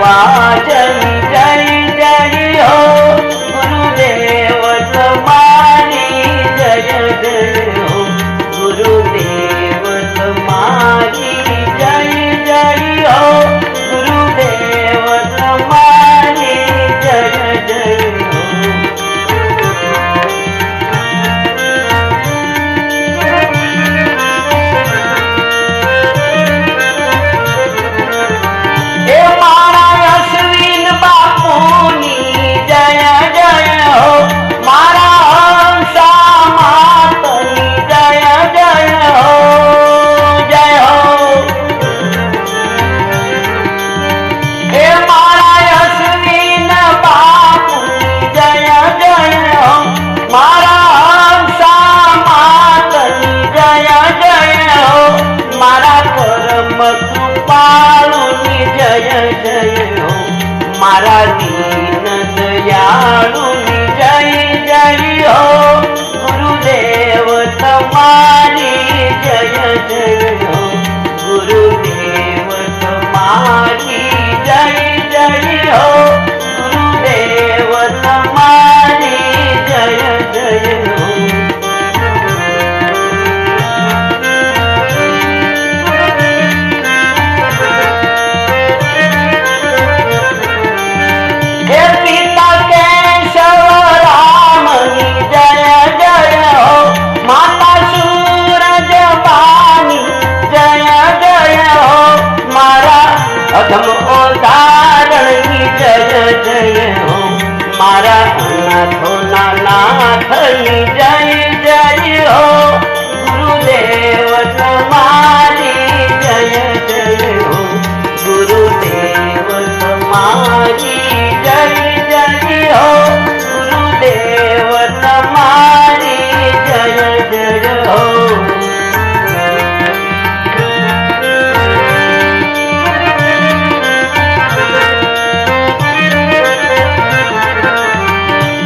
देवा जय जय जय हो गुरुदेव तुम्हारी जय जय हो गुरुदेव तुम्हारी जय जय हो गुरुदेव तुम्हारी जय जय हो। हे मारा अश्विन बापूनी जय जय हो मारा हंसा मातनी जय जय हो जय हो। हे मारा अश्विन बापूनी जय जय हो मारा हंसा मातनी जय जय हो मारा परम कृपाळुनी जय जय हो मारा दीन दयाळुनी जय जय हो गुरुदेव तुम्हारी जय जय हो गुरुदेव तुम्हारी जय जय हो गुरुदेव तुम्हारी जय जय हो। हे पिता केशव रामनी जय जय हो माता सूरज पानी जय जय हो मारा अधम उदाहरणी जय जय हो मारा अनाथोना नाथनी जय जय हो गुरुदेव तुम्हारी जय जय हो गुरुदेव तुम्हारी जय जय हो गुरुदेव तुम्हारी जय जय हो।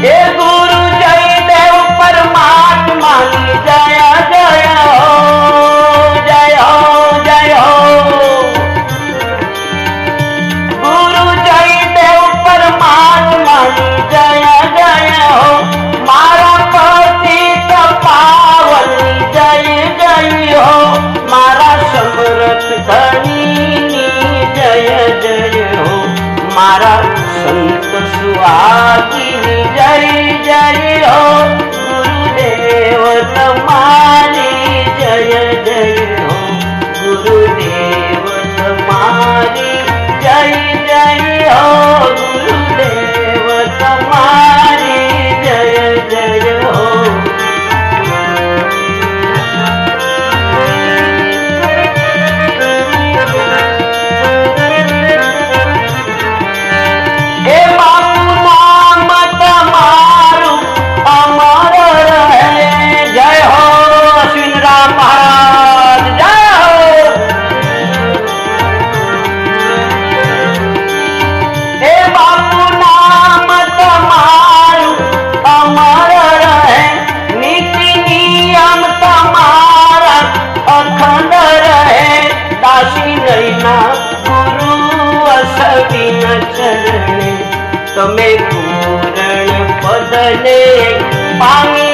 हे गुरु जय देव परमात्मा जय जय हो जय हो जय हो। गुरु जय देव परमात्मा जय जय हो मारा पतित पावन जय जय हो मारा समरथ धनी जय जय हो मारा संत सुहागिनी जय जय हो गुरुदेव तुम्हारी जय जय हो गुरुदेव तुम्हारी जय जय हो गुरुदेव तुम्हारी जय जय हो। हे बापू नाम तुम्हारू अमर रहे जय हो अश्विन राम महाराज जय हो। हे बापू नाम तुम्हारू अमर रहे नीति नियम तुम्हारा अखंड रहे दासी नैना गुरु असविन चरणे तमे पूर्ण पदने पामी